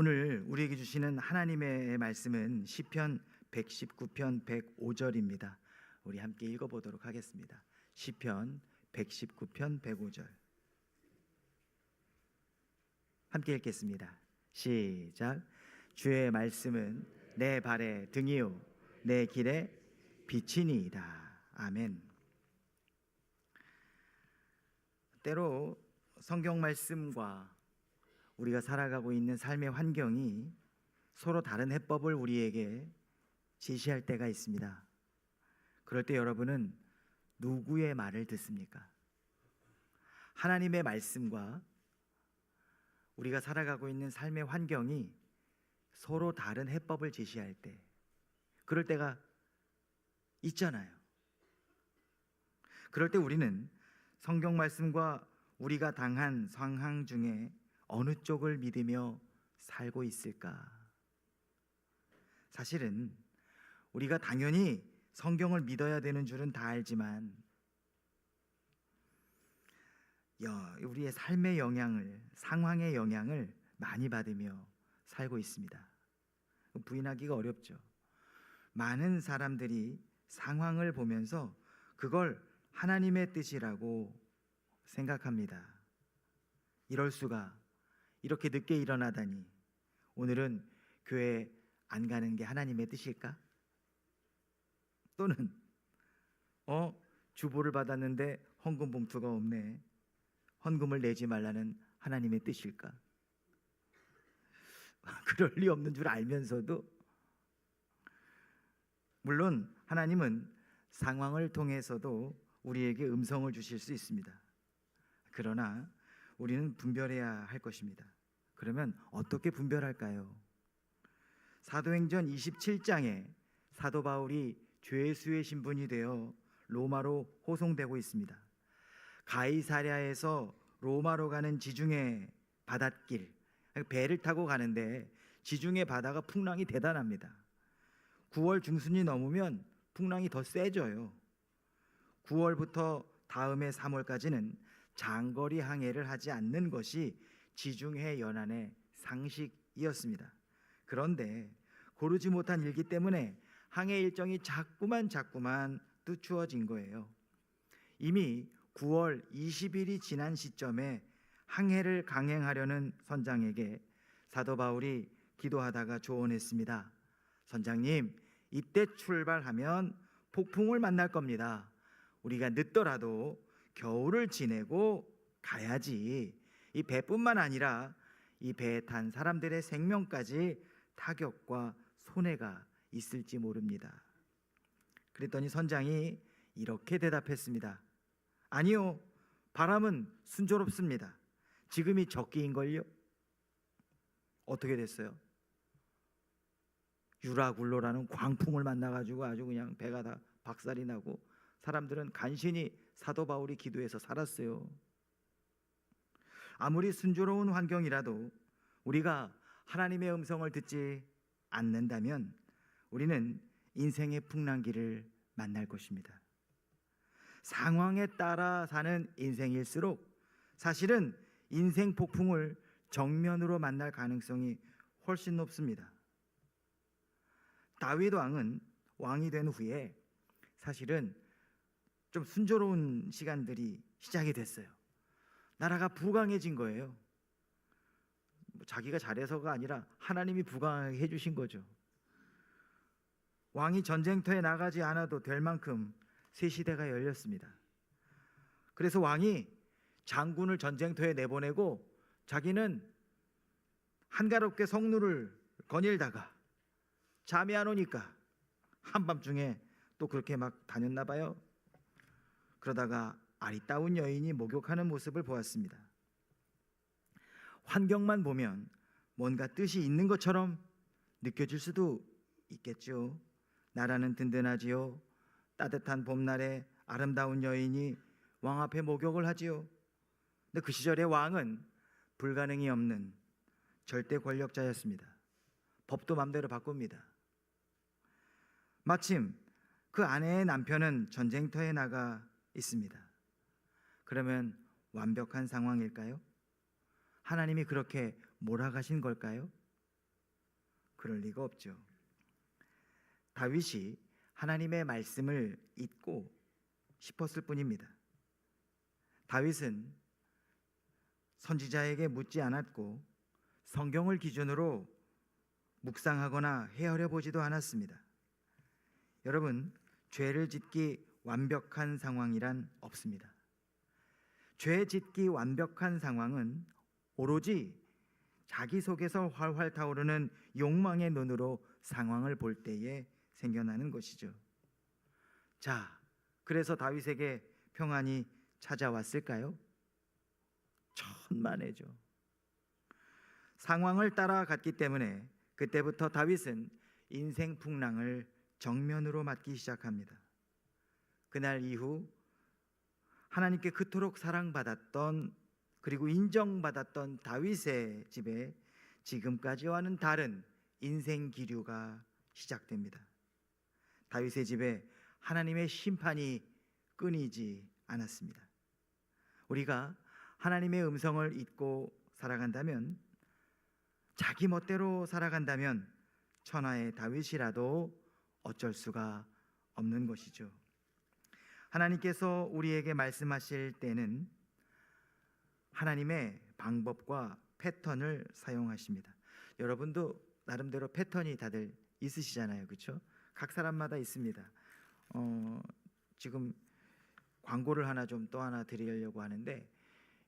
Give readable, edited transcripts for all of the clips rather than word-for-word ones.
오늘 우리에게 주시는 하나님의 말씀은 시편 119편 105절입니다. 우리 함께 읽어보도록 하겠습니다. 시편 119편 105절 함께 읽겠습니다. 시작. 주의 말씀은 내 발의 등이요 내 길의 빛이니이다. 아멘. 때로 성경 말씀과 우리가 살아가고 있는 삶의 환경이 서로 다른 해법을 우리에게 제시할 때가 있습니다. 그럴 때 여러분은 누구의 말을 듣습니까? 하나님의 말씀과 우리가 살아가고 있는 삶의 환경이 서로 다른 해법을 제시할 때, 그럴 때가 있잖아요. 그럴 때 우리는 성경 말씀과 우리가 당한 상황 중에 어느 쪽을 믿으며 살고 있을까? 사실은 우리가 당연히 성경을 믿어야 되는 줄은 다 알지만 우리의 삶의 영향을, 상황의 영향을 많이 받으며 살고 있습니다. 부인하기가 어렵죠. 많은 사람들이 상황을 보면서 그걸 하나님의 뜻이라고 생각합니다. 이럴 수가, 이렇게 늦게 일어나다니, 오늘은 교회 안 가는 게 하나님의 뜻일까? 또는 주보를 받았는데 헌금 봉투가 없네, 헌금을 내지 말라는 하나님의 뜻일까? 그럴 리 없는 줄 알면서도, 물론 하나님은 상황을 통해서도 우리에게 음성을 주실 수 있습니다. 그러나 우리는 분별해야 할 것입니다. 그러면 어떻게 분별할까요? 사도행전 27장에 사도 바울이 죄수의 신분이 되어 로마로 호송되고 있습니다. 가이사랴에서 로마로 가는 지중해 바닷길, 배를 타고 가는데 지중해 바다가 풍랑이 대단합니다. 9월 중순이 넘으면 풍랑이 더 세져요. 9월부터 다음해 3월까지는 장거리 항해를 하지 않는 것이 지중해 연안의 상식이었습니다. 그런데 고르지 못한 일기 때문에 항해 일정이 자꾸만 늦추어진 거예요. 이미 9월 20일이 지난 시점에 항해를 강행하려는 선장에게 사도 바울이 기도하다가 조언했습니다. 선장님, 이때 출발하면 폭풍을 만날 겁니다. 우리가 늦더라도 겨울을 지내고 가야지. 이 배뿐만 아니라 이 배에 탄 사람들의 생명까지 타격과 손해가 있을지 모릅니다. 그랬더니 선장이 이렇게 대답했습니다. 아니요, 바람은 순조롭습니다. 지금이 적기인걸요. 어떻게 됐어요? 유라굴로라는 광풍을 만나가지고 아주 그냥 배가 다 박살이 나고 사람들은 간신히 사도 바울이 기도해서 살았어요. 아무리 순조로운 환경이라도 우리가 하나님의 음성을 듣지 않는다면 우리는 인생의 풍랑기를 만날 것입니다. 상황에 따라 사는 인생일수록 사실은 인생 폭풍을 정면으로 만날 가능성이 훨씬 높습니다. 다윗 왕은 왕이 된 후에 사실은 좀 순조로운 시간들이 시작이 됐어요. 나라가 부강해진 거예요. 자기가 잘해서가 아니라 하나님이 부강하게 해주신 거죠. 왕이 전쟁터에 나가지 않아도 될 만큼 새 시대가 열렸습니다. 그래서 왕이 장군을 전쟁터에 내보내고 자기는 한가롭게 성루를 거닐다가 잠이 안 오니까 한밤중에 또 그렇게 막 다녔나 봐요. 그러다가 아리따운 여인이 목욕하는 모습을 보았습니다. 환경만 보면 뭔가 뜻이 있는 것처럼 느껴질 수도 있겠죠. 나라는 든든하지요. 따뜻한 봄날에 아름다운 여인이 왕 앞에 목욕을 하지요. 근데 그 시절의 왕은 불가능이 없는 절대 권력자였습니다. 법도 맘대로 바꿉니다. 마침 그 아내의 남편은 전쟁터에 나가 있습니다. 그러면 완벽한 상황일까요? 하나님이 그렇게 몰아가신 걸까요? 그럴 리가 없죠. 다윗이 하나님의 말씀을 잊고 싶었을 뿐입니다. 다윗은 선지자에게 묻지 않았고 성경을 기준으로 묵상하거나 헤아려 보지도 않았습니다. 여러분, 죄를 짓기 완벽한 상황이란 없습니다. 죄 짓기 완벽한 상황은 오로지 자기 속에서 활활 타오르는 욕망의 눈으로 상황을 볼 때에 생겨나는 것이죠. 자, 그래서 다윗에게 평안이 찾아왔을까요? 천만에죠. 상황을 따라갔기 때문에 그때부터 다윗은 인생 풍랑을 정면으로 맞기 시작합니다. 그날 이후 하나님께 그토록 사랑받았던 그리고 인정받았던 다윗의 집에 지금까지와는 다른 인생 기류가 시작됩니다. 다윗의 집에 하나님의 심판이 끊이지 않았습니다. 우리가 하나님의 음성을 잊고 살아간다면, 자기 멋대로 살아간다면 천하의 다윗이라도 어쩔 수가 없는 것이죠. 하나님께서 우리에게 말씀하실 때는 하나님의 방법과 패턴을 사용하십니다. 여러분도 나름대로 패턴이 다들 있으시잖아요, 그렇죠? 각 사람마다 있습니다. 지금 광고를 또 하나 드리려고 하는데,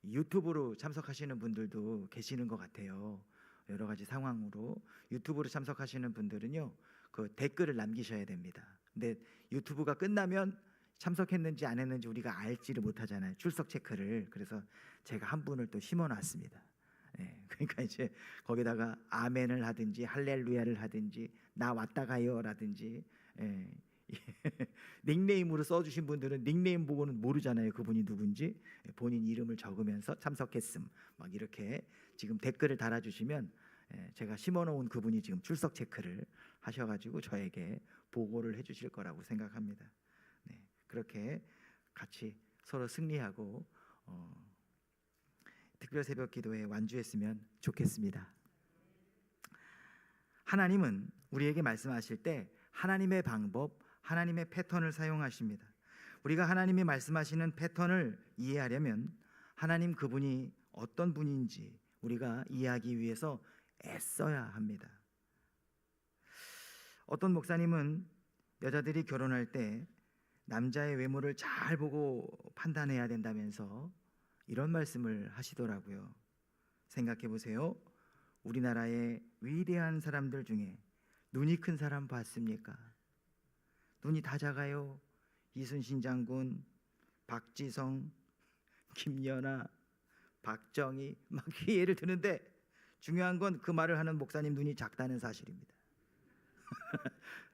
유튜브로 참석하시는 분들도 계시는 것 같아요. 여러 가지 상황으로 유튜브로 참석하시는 분들은요, 그 댓글을 남기셔야 됩니다. 근데 유튜브가 끝나면 참석했는지 안 했는지 우리가 알지를 못하잖아요, 출석 체크를. 그래서 제가 한 분을 또 심어놨습니다. 그러니까 이제 거기다가 아멘을 하든지 할렐루야를 하든지 나 왔다 가요라든지, 닉네임으로 써주신 분들은 닉네임 보고는 모르잖아요, 그분이 누군지. 본인 이름을 적으면서 참석했음 막 이렇게 지금 댓글을 달아주시면 제가 심어놓은 그분이 지금 출석 체크를 하셔가지고 저에게 보고를 해주실 거라고 생각합니다. 그렇게 같이 서로 승리하고 특별 새벽 기도에 완주했으면 좋겠습니다. 하나님은 우리에게 말씀하실 때 하나님의 방법, 하나님의 패턴을 사용하십니다. 우리가 하나님이 말씀하시는 패턴을 이해하려면 하나님 그분이 어떤 분인지 우리가 이해하기 위해서 애써야 합니다. 어떤 목사님은 여자들이 결혼할 때 남자의 외모를 잘 보고 판단해야 된다면서 이런 말씀을 하시더라고요. 생각해 보세요. 우리나라의 위대한 사람들 중에 눈이 큰 사람 봤습니까? 눈이 다 작아요. 이순신 장군, 박지성, 김연아, 박정희 막 예를 드는데, 중요한 건 그 말을 하는 목사님 눈이 작다는 사실입니다.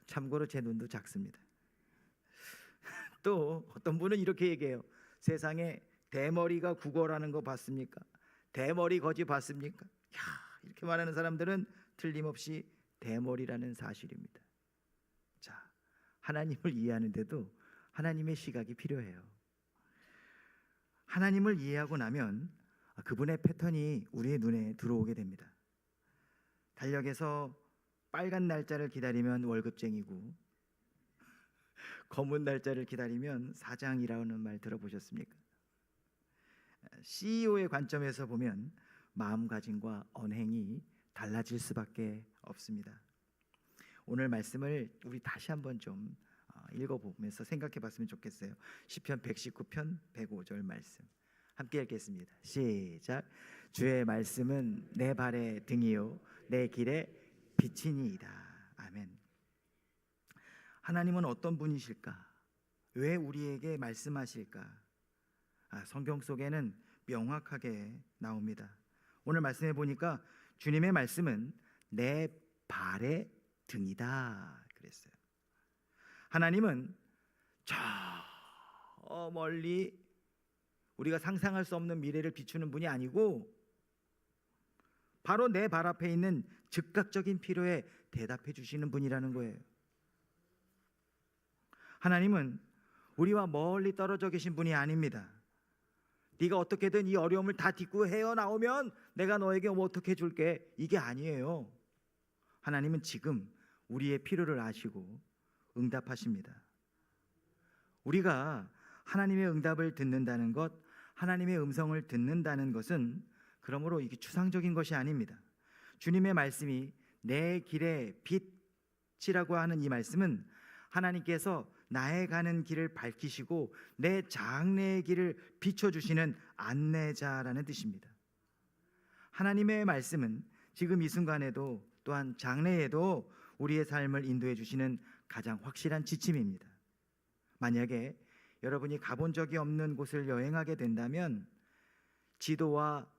참고로 제 눈도 작습니다. 또 어떤 분은 이렇게 얘기해요. 세상에 대머리가 국어라는 거 봤습니까? 대머리 거지 봤습니까? 이렇게 말하는 사람들은 틀림없이 대머리라는 사실입니다. 자, 하나님을 이해하는데도 하나님의 시각이 필요해요. 하나님을 이해하고 나면 그분의 패턴이 우리의 눈에 들어오게 됩니다. 달력에서 빨간 날짜를 기다리면 월급쟁이고 검은 날짜를 기다리면 사장이라는 말 들어보셨습니까? CEO의 관점에서 보면 마음가짐과 언행이 달라질 수밖에 없습니다. 오늘 말씀을 우리 다시 한번 좀 읽어보면서 생각해 봤으면 좋겠어요. 시편 119편 105절 말씀 함께 읽겠습니다. 시작. 주의 말씀은 내 발의 등이요 내 길의 빛이니이다. 아멘. 하나님은 어떤 분이실까? 왜 우리에게 말씀하실까? 성경 속에는 명확하게 나옵니다. 오늘 말씀해 보니까 주님의 말씀은 내 발의 등이다 그랬어요. 하나님은 저 멀리 우리가 상상할 수 없는 미래를 비추는 분이 아니고 바로 내 발 앞에 있는 즉각적인 필요에 대답해 주시는 분이라는 거예요. 하나님은 우리와 멀리 떨어져 계신 분이 아닙니다. 네가 어떻게든 이 어려움을 다 딛고 헤어나오면 내가 너에게 뭐 어떻게 해줄게, 이게 아니에요. 하나님은 지금 우리의 필요를 아시고 응답하십니다. 우리가 하나님의 응답을 듣는다는 것, 하나님의 음성을 듣는다는 것은 그러므로 이게 추상적인 것이 아닙니다. 주님의 말씀이 내 길의 빛이라고 하는 이 말씀은 하나님께서 나의 가는 길을 밝히시고 내 장래의 길을 비춰주시는 안내자라는 뜻입니다. 하나님의 말씀은 지금 이 순간에도 또한 장래에도 우리의 삶을 인도해 주시는 가장 확실한 지침입니다. 만약에 여러분이 가본 적이 없는 곳을 여행하게 된다면 지도와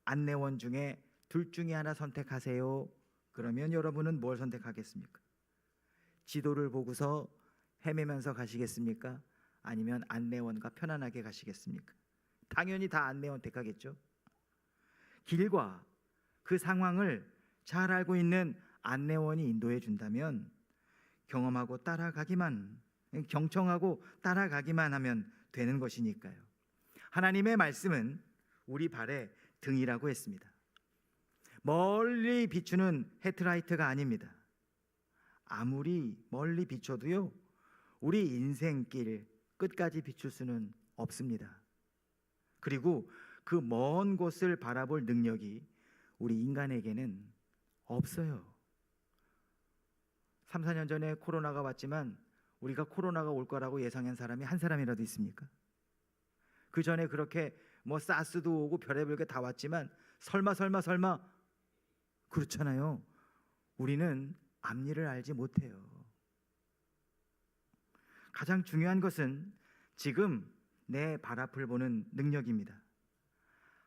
안내원 중에 둘 중에 하나 선택하세요. 그러면 여러분은 뭘 선택하겠습니까? 지도를 보고서 헤매면서 가시겠습니까? 아니면 안내원과 편안하게 가시겠습니까? 당연히 다 안내원 택하겠죠. 길과 그 상황을 잘 알고 있는 안내원이 인도해 준다면 경험하고 따라가기만, 경청하고 따라가기만 하면 되는 것이니까요. 하나님의 말씀은 우리 발의 등이라고 했습니다. 멀리 비추는 헤드라이트가 아닙니다. 아무리 멀리 비춰도요, 우리 인생길 끝까지 비출 수는 없습니다. 그리고 그 먼 곳을 바라볼 능력이 우리 인간에게는 없어요. 3, 4년 전에 코로나가 왔지만 우리가 코로나가 올 거라고 예상한 사람이 한 사람이라도 있습니까? 그 전에 그렇게 사스도 오고 별의별 게 다 왔지만 설마 그렇잖아요. 우리는 앞일을 알지 못해요. 가장 중요한 것은 지금 내 발 앞을 보는 능력입니다.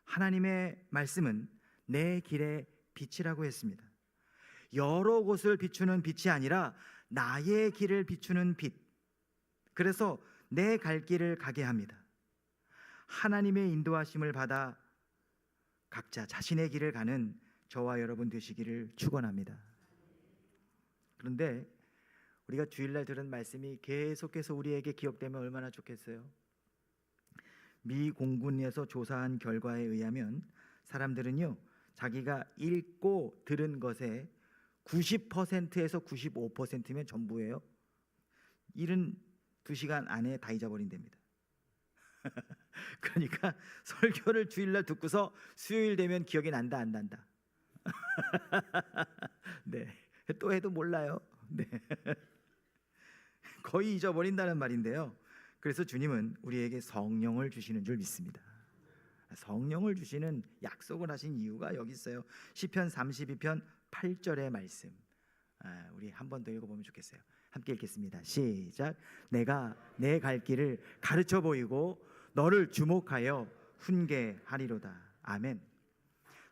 하나님의 말씀은 내 길의 빛이라고 했습니다. 여러 곳을 비추는 빛이 아니라 나의 길을 비추는 빛. 그래서 내 갈 길을 가게 합니다. 하나님의 인도하심을 받아 각자 자신의 길을 가는 저와 여러분 되시기를 축원합니다. 그런데 우리가 주일날 들은 말씀이 계속해서 우리에게 기억되면 얼마나 좋겠어요. 미 공군에서 조사한 결과에 의하면 사람들은요, 자기가 읽고 들은 것에 90%에서 95%면 전부예요. 72시간 안에 다 잊어버린답니다. 그러니까 설교를 주일날 듣고서 수요일 되면 기억이 난다 안 난다. 네, 또 해도 몰라요. 네. 거의 잊어버린다는 말인데요. 그래서 주님은 우리에게 성령을 주시는 줄 믿습니다. 성령을 주시는 약속을 하신 이유가 여기 있어요. 시편 32편 8절의 말씀. 우리 한 번 더 읽어보면 좋겠어요. 함께 읽겠습니다. 시작. 내가 내 갈 길을 가르쳐 보이고 너를 주목하여 훈계하리로다. 아멘.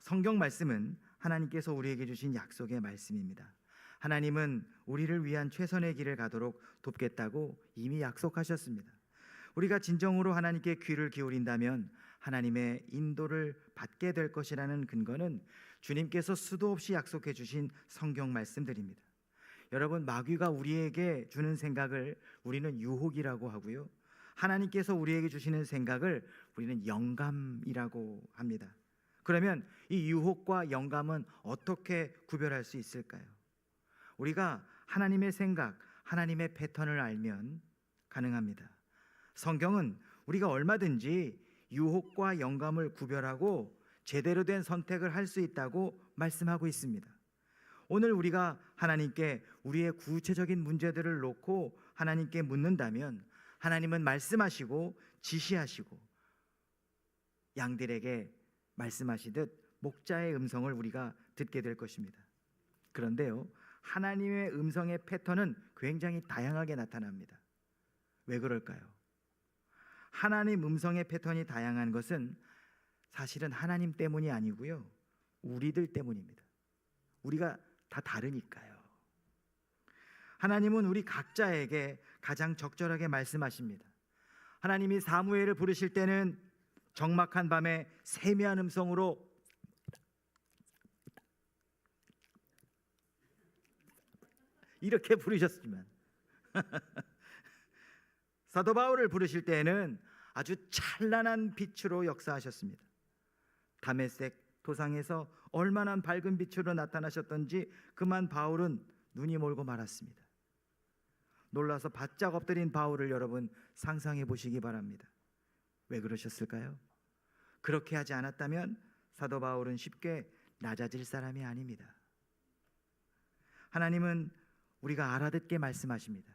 성경 말씀은 하나님께서 우리에게 주신 약속의 말씀입니다. 하나님은 우리를 위한 최선의 길을 가도록 돕겠다고 이미 약속하셨습니다. 우리가 진정으로 하나님께 귀를 기울인다면 하나님의 인도를 받게 될 것이라는 근거는 주님께서 수도 없이 약속해 주신 성경 말씀들입니다. 여러분, 마귀가 우리에게 주는 생각을 우리는 유혹이라고 하고요, 하나님께서 우리에게 주시는 생각을 우리는 영감이라고 합니다. 그러면 이 유혹과 영감은 어떻게 구별할 수 있을까요? 우리가 하나님의 생각, 하나님의 패턴을 알면 가능합니다. 성경은 우리가 얼마든지 유혹과 영감을 구별하고 제대로 된 선택을 할 수 있다고 말씀하고 있습니다. 오늘 우리가 하나님께 우리의 구체적인 문제들을 놓고 하나님께 묻는다면 하나님은 말씀하시고 지시하시고 양들에게 말씀하시듯 목자의 음성을 우리가 듣게 될 것입니다. 그런데요, 하나님의 음성의 패턴은 굉장히 다양하게 나타납니다. 왜 그럴까요? 하나님 음성의 패턴이 다양한 것은 사실은 하나님 때문이 아니고요, 우리들 때문입니다. 우리가 다 다르니까요. 하나님은 우리 각자에게 가장 적절하게 말씀하십니다. 하나님이 사무엘을 부르실 때는 적막한 밤에 세미한 음성으로 이렇게 부르셨지만 사도 바울을 부르실 때에는 아주 찬란한 빛으로 역사하셨습니다. 다메섹 도상에서 얼마나 밝은 빛으로 나타나셨던지 그만 바울은 눈이 멀고 말았습니다. 놀라서 바짝 엎드린 바울을 여러분 상상해 보시기 바랍니다. 왜 그러셨을까요? 그렇게 하지 않았다면 사도 바울은 쉽게 낮아질 사람이 아닙니다. 하나님은 우리가 알아듣게 말씀하십니다.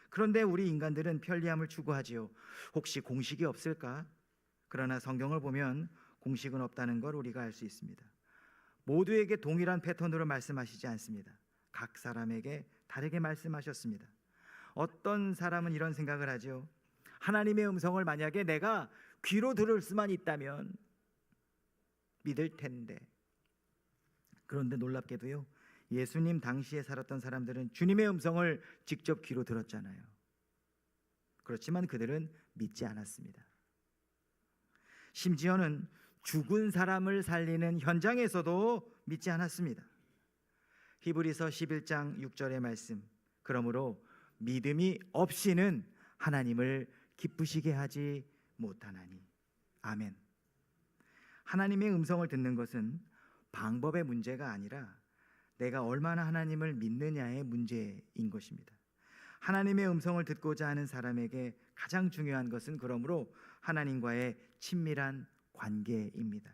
그런데 우리 인간들은 편리함을 추구하지요. 혹시 공식이 없을까? 그러나 성경을 보면 공식은 없다는 걸 우리가 알 수 있습니다. 모두에게 동일한 패턴으로 말씀하시지 않습니다. 각 사람에게 다르게 말씀하셨습니다. 어떤 사람은 이런 생각을 하죠. 하나님의 음성을 만약에 내가 귀로 들을 수만 있다면 믿을 텐데. 그런데 놀랍게도요, 예수님 당시에 살았던 사람들은 주님의 음성을 직접 귀로 들었잖아요. 그렇지만 그들은 믿지 않았습니다. 심지어는 죽은 사람을 살리는 현장에서도 믿지 않았습니다. 히브리서 11장 6절의 말씀, 그러므로 믿음이 없이는 하나님을 기쁘시게 하지 못하나니. 아멘. 하나님의 음성을 듣는 것은 방법의 문제가 아니라 내가 얼마나 하나님을 믿느냐의 문제인 것입니다. 하나님의 음성을 듣고자 하는 사람에게 가장 중요한 것은 그러므로 하나님과의 친밀한 관계입니다.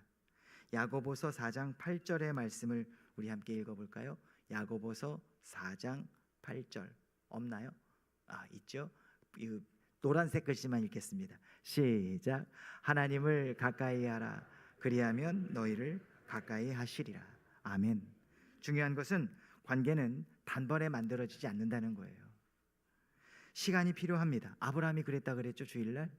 야고보서 4장 8절의 말씀을 우리 함께 읽어볼까요? 야고보서 4장 8절 없나요? 있죠? 이 노란색 글씨만 읽겠습니다. 시작. 하나님을 가까이 하라. 그리하면 너희를 가까이 하시리라. 아멘. 중요한 것은 관계는 단번에 만들어지지 않는다는 거예요. 시간이 필요합니다. 아브라함이 그랬다 그랬죠, 주일날.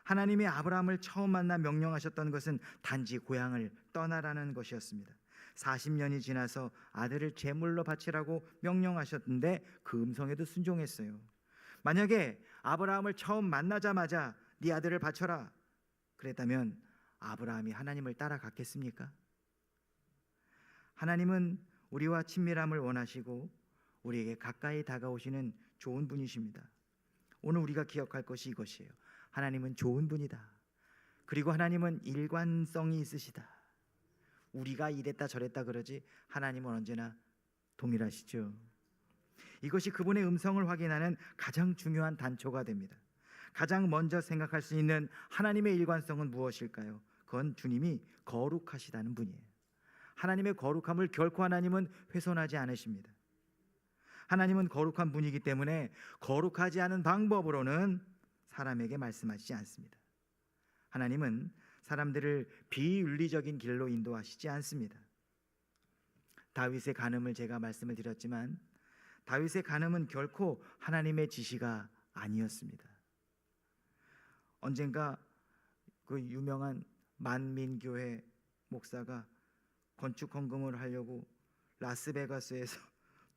하나님이 아브라함을 처음 만나 명령하셨던 것은 단지 고향을 떠나라는 것이었습니다. 40년이 지나서 아들을 제물로 바치라고 명령하셨는데 그 음성에도 순종했어요. 만약에 아브라함을 처음 만나자마자 네 아들을 바쳐라 그랬다면 아브라함이 하나님을 따라갔겠습니까? 하나님은 우리와 친밀함을 원하시고 우리에게 가까이 다가오시는 좋은 분이십니다. 오늘 우리가 기억할 것이 이것이에요. 하나님은 좋은 분이다. 그리고 하나님은 일관성이 있으시다. 우리가 이랬다 저랬다 그러지 하나님은 언제나 동일하시죠. 이것이 그분의 음성을 확인하는 가장 중요한 단초가 됩니다. 가장 먼저 생각할 수 있는 하나님의 일관성은 무엇일까요? 그건 주님이 거룩하시다는 분이에요. 하나님의 거룩함을 결코 하나님은 훼손하지 않으십니다. 하나님은 거룩한 분이기 때문에 거룩하지 않은 방법으로는 사람에게 말씀하시지 않습니다. 하나님은 사람들을 비윤리적인 길로 인도하시지 않습니다. 다윗의 간음을 제가 말씀을 드렸지만 다윗의 간음은 결코 하나님의 지시가 아니었습니다. 언젠가 그 유명한 만민교회 목사가 건축 헌금을 하려고 라스베가스에서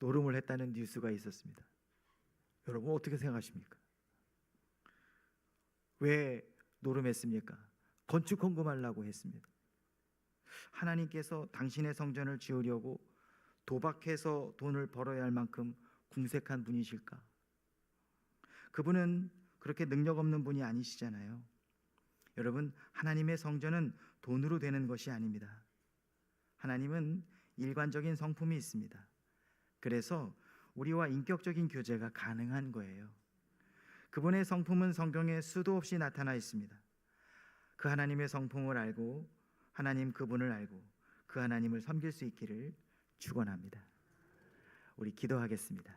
노름을 했다는 뉴스가 있었습니다. 여러분 어떻게 생각하십니까? 왜 노름했습니까? 건축 헌금하려고 했습니다. 하나님께서 당신의 성전을 지으려고 도박해서 돈을 벌어야 할 만큼 궁색한 분이실까? 그분은 그렇게 능력 없는 분이 아니시잖아요. 여러분, 하나님의 성전은 돈으로 되는 것이 아닙니다. 하나님은 일관적인 성품이 있습니다. 그래서 우리와 인격적인 교제가 가능한 거예요. 그분의 성품은 성경에 수도 없이 나타나 있습니다. 그 하나님의 성품을 알고 하나님 그분을 알고 그 하나님을 섬길 수 있기를 축원합니다. 우리 기도하겠습니다.